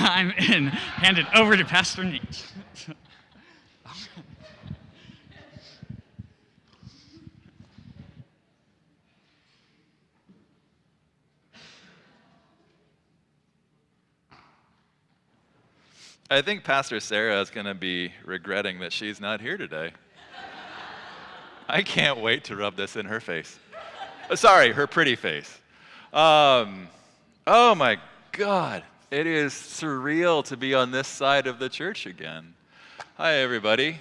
time and hand it over to Pastor Nate. I think Pastor Sarah is going to be regretting that she's not here today. I can't wait to rub this in her face. Sorry, her pretty face. Oh my God. It is surreal to be on this side of the church again. Hi, everybody.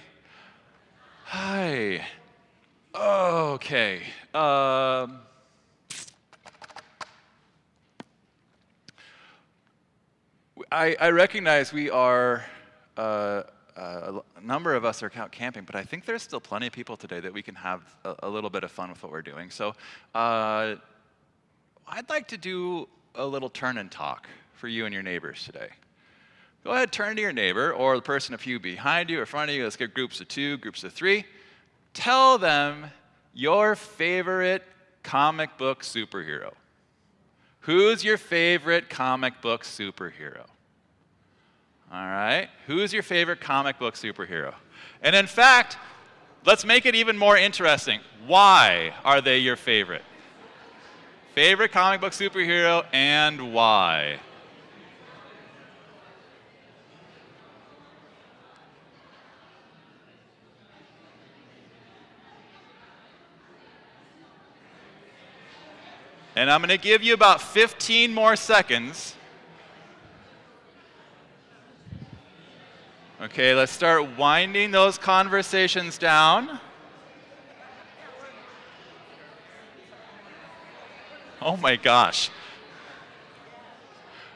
Hi. Okay. I recognize we are, a number of us are out camping, but I think there's still plenty of people today that we can have a little bit of fun with what we're doing. So I'd like to do a little turn and talk for you and your neighbors today. Go ahead, turn to your neighbor or the person a few behind you or in front of you. Let's get groups of 2, groups of 3. Tell them your favorite comic book superhero. Who's your favorite comic book superhero? All right, who's your favorite comic book superhero? And in fact, let's make it even more interesting. Why are they your favorite? Favorite comic book superhero and why? And I'm going to give you about 15 more seconds. Okay, let's start winding those conversations down. Oh my gosh.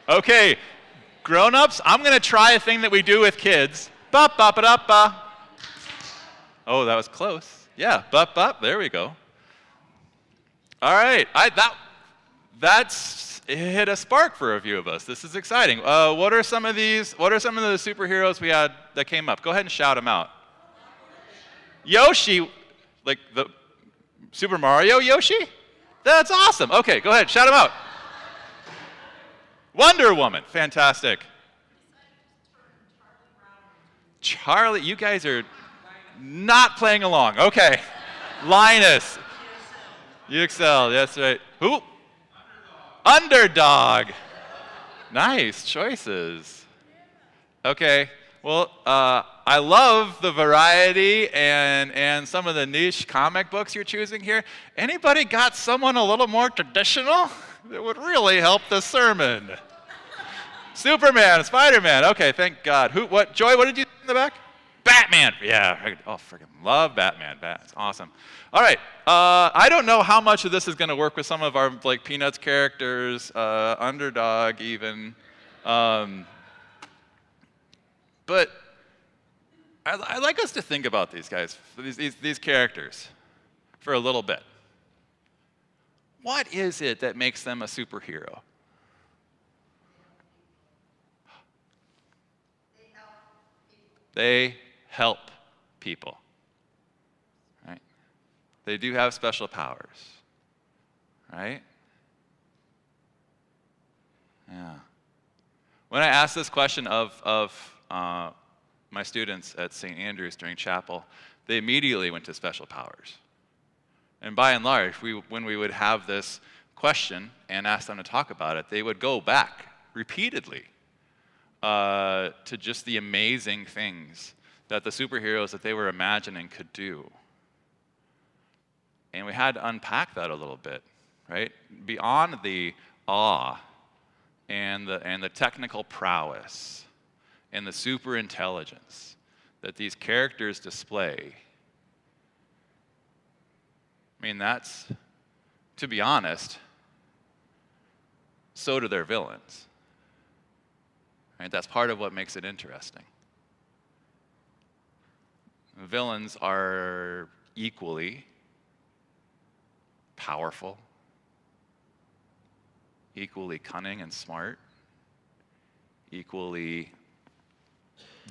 Okay, grown-ups, I'm going to try a thing that we do with kids. Ba ba ba da ba. Oh, that was close. Yeah, ba ba. There we go. All right, that's hit a spark for a few of us. This is exciting. What are some of the superheroes we had that came up? Go ahead and shout them out. Yoshi, like the Super Mario Yoshi? That's awesome. Okay, go ahead, shout them out. Wonder Woman, fantastic. Charlie, you guys are not playing along. Okay, Linus. You excel, that's right. Who? Underdog. Nice choices. Okay, well, I love the variety and some of the niche comic books you're choosing here. Anybody got someone a little more traditional that would really help the sermon? Superman, Spider-Man. Okay, thank God. What? Joy, what did you say in the back? Batman. Yeah. Oh, freaking love Batman. That's awesome. All right. I don't know how much of this is going to work with some of our like Peanuts characters, Underdog even, but I'd like us to think about these guys, these characters, for a little bit. What is it that makes them a superhero? They help people. Right? They do have special powers. Right? Yeah. When I asked this question of my students at St. Andrew's during chapel, they immediately went to special powers. And by and large, when we would have this question and ask them to talk about it, they would go back repeatedly to just the amazing things that the superheroes that they were imagining could do. And we had to unpack that a little bit, right? Beyond the awe and the technical prowess and the super intelligence that these characters display, I mean, that's, to be honest, so do their villains. Right? That's part of what makes it interesting. Villains are equally powerful, equally cunning and smart, equally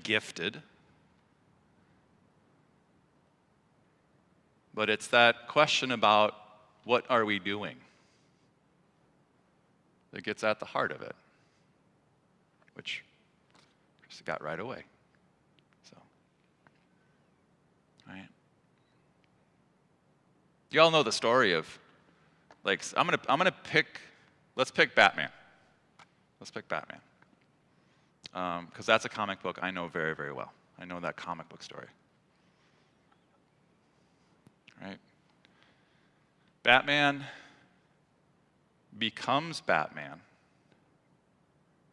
gifted. But it's that question about what are we doing that gets at the heart of it, which Just got right away. So, right. You all know the story of, like, let's pick Batman. Let's pick Batman. Because that's a comic book I know very, very well. I know that comic book story. Right? Batman becomes Batman,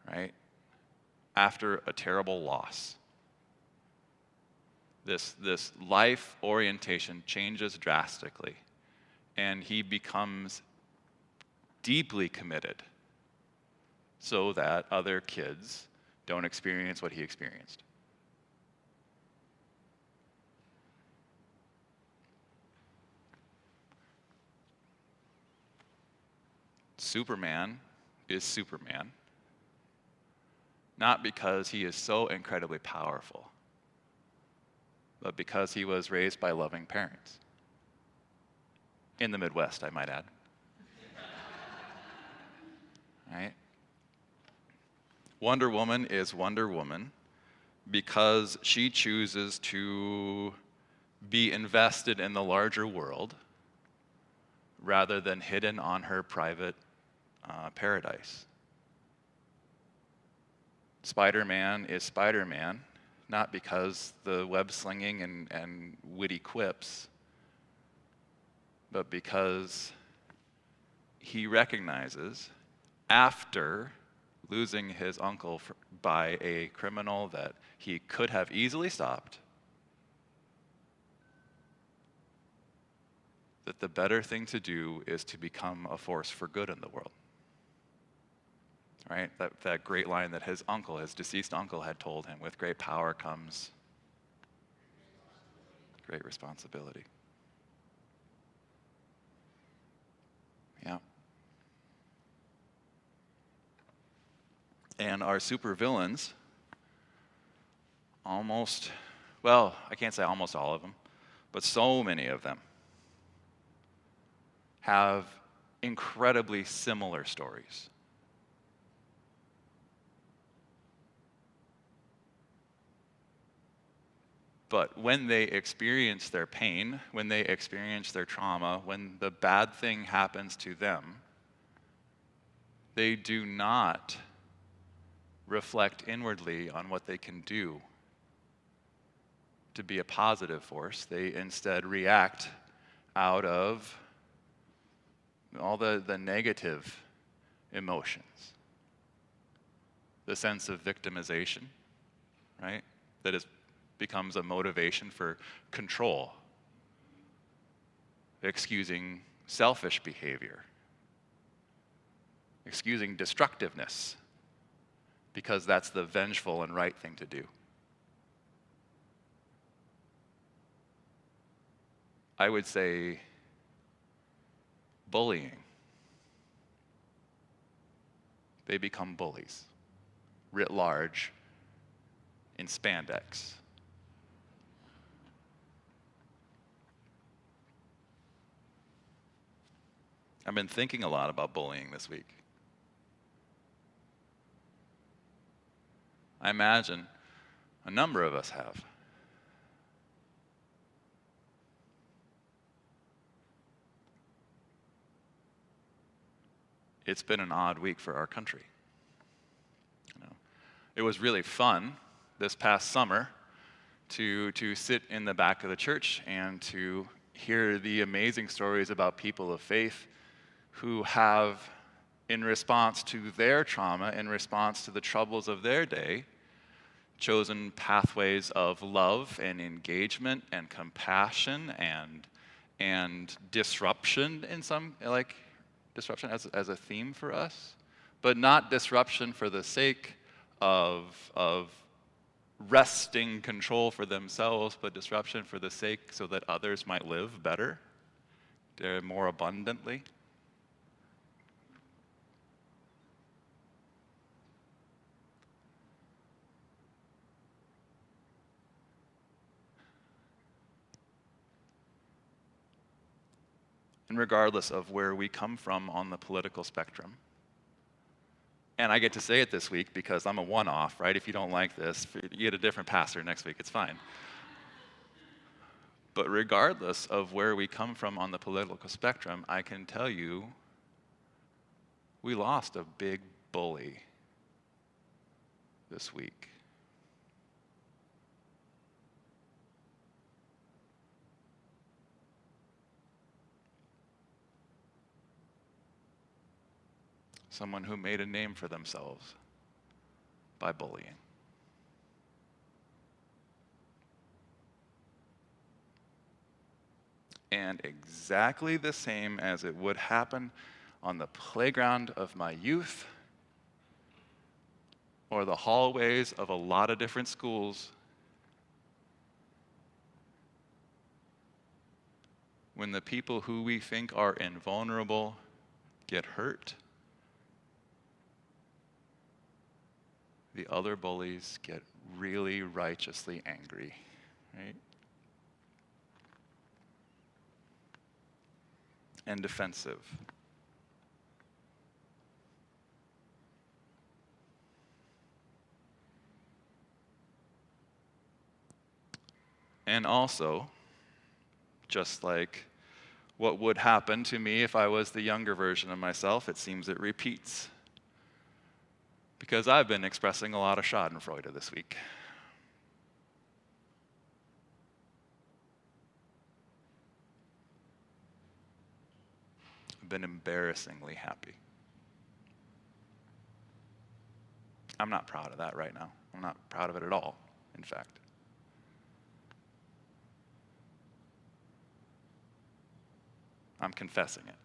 right, after a terrible loss. This life orientation changes drastically, and he becomes deeply committed so that other kids don't experience what he experienced. Superman is Superman, not because he is so incredibly powerful, but because he was raised by loving parents. In the Midwest, I might add. Right? Wonder Woman is Wonder Woman because she chooses to be invested in the larger world rather than hidden on her private paradise. Spider-Man is Spider-Man, not because the web slinging and witty quips, but because he recognizes, after losing his uncle by a criminal that he could have easily stopped, that the better thing to do is to become a force for good in the world. Right? That great line that his deceased uncle had told him, with great power comes great responsibility. Yeah. And our supervillains, I can't say almost all of them, but so many of them have incredibly similar stories. But when they experience their pain, when they experience their trauma, when the bad thing happens to them, they do not reflect inwardly on what they can do to be a positive force. They instead react out of all the negative emotions. The sense of victimization, right? That becomes a motivation for control, excusing selfish behavior, excusing destructiveness, because that's the vengeful and right thing to do. I would say bullying. They become bullies, writ large, in spandex. I've been thinking a lot about bullying this week. I imagine a number of us have. It's been an odd week for our country. It was really fun this past summer to sit in the back of the church and to hear the amazing stories about people of faith who have, in response to their trauma, in response to the troubles of their day, chosen pathways of love and engagement and compassion and disruption in some, like disruption as a theme for us, but not disruption for the sake of wresting control for themselves, but disruption for the sake so that others might live better, more abundantly. And regardless of where we come from on the political spectrum, And I get to say it this week because I'm a one-off, right? If you don't like this, if you get a different pastor next week, it's fine. But regardless of where we come from on the political spectrum, I can tell you we lost a big bully this week. Someone who made a name for themselves by bullying. And exactly the same as it would happen on the playground of my youth or the hallways of a lot of different schools, when the people who we think are invulnerable get hurt, the other bullies get really righteously angry, right? And defensive. And also, just like what would happen to me if I was the younger version of myself, it seems it repeats. Because I've been expressing a lot of schadenfreude this week. I've been embarrassingly happy. I'm not proud of that right now. I'm not proud of it at all, in fact. I'm confessing it.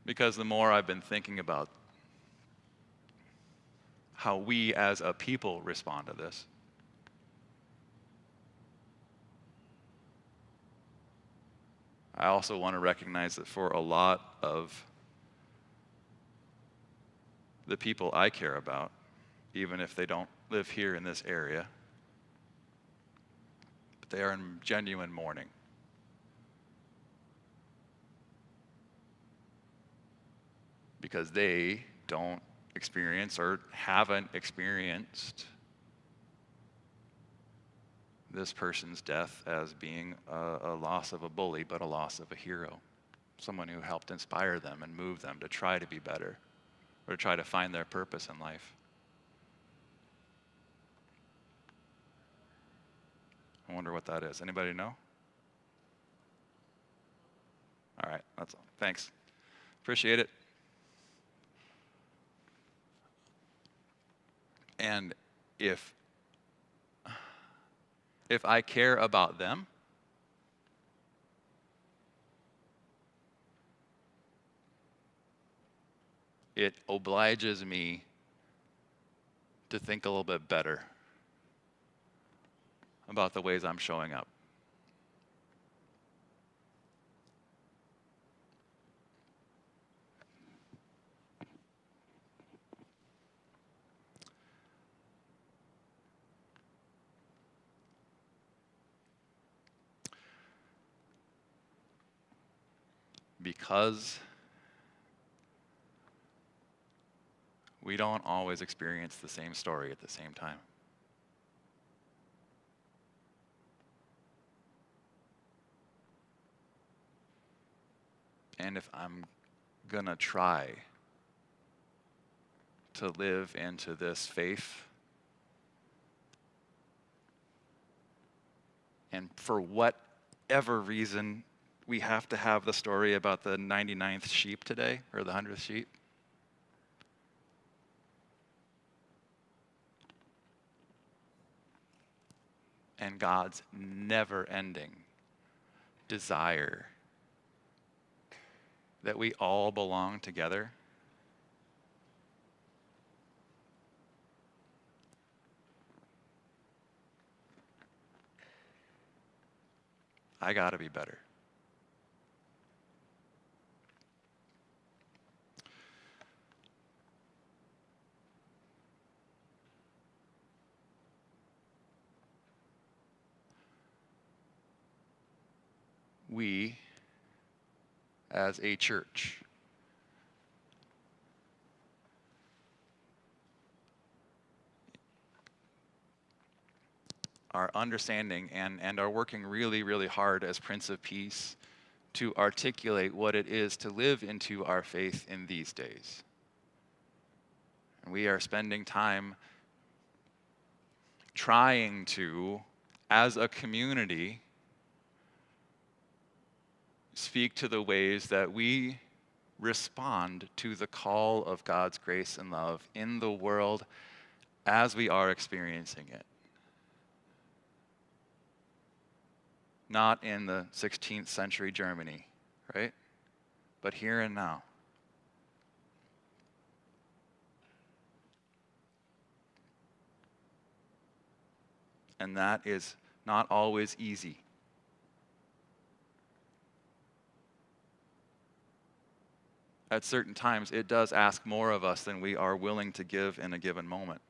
Because the more I've been thinking about how we as a people respond to this, I also want to recognize that for a lot of the people I care about, even if they don't live here in this area, but they are in genuine mourning. Because they don't experience or haven't experienced this person's death as being a loss of a bully, but a loss of a hero. Someone who helped inspire them and move them to try to be better or to try to find their purpose in life. I wonder what that is. Anybody know? All right, that's all. Thanks. Appreciate it. And if I care about them, it obliges me to think a little bit better about the ways I'm showing up. Because we don't always experience the same story at the same time. And if I'm gonna try to live into this faith, and for whatever reason, we have to have the story about the 99th sheep today, or the 100th sheep. And God's never-ending desire that we all belong together. I gotta be better. We as a church. Are understanding and are working really, really hard as Prince of Peace to articulate what it is to live into our faith in these days. And we are spending time trying to, as a community, speak to the ways that we respond to the call of God's grace and love in the world as we are experiencing it. Not in the 16th century Germany, right? But here and now. And that is not always easy. At certain times, it does ask more of us than we are willing to give in a given moment.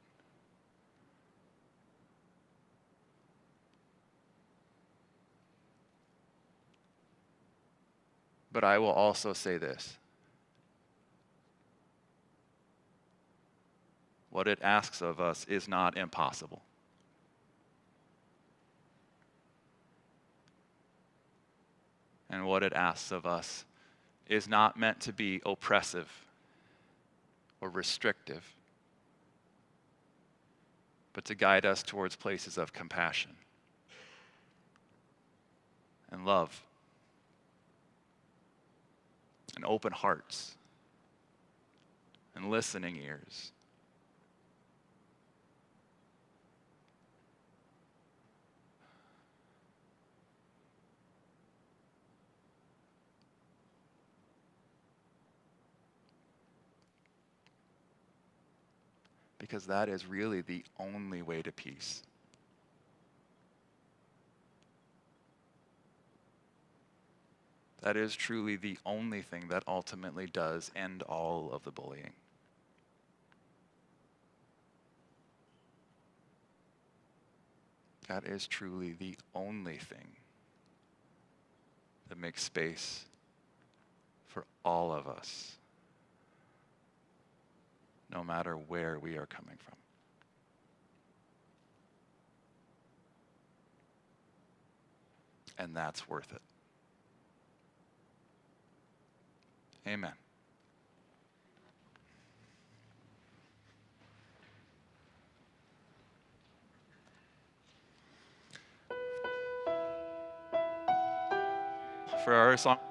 But I will also say this. What it asks of us is not impossible. And what it asks of us is not meant to be oppressive or restrictive, but to guide us towards places of compassion and love and open hearts and listening ears. Because that is really the only way to peace. That is truly the only thing that ultimately does end all of the bullying. That is truly the only thing that makes space for all of us, no matter where we are coming from. And that's worth it. Amen. For our song.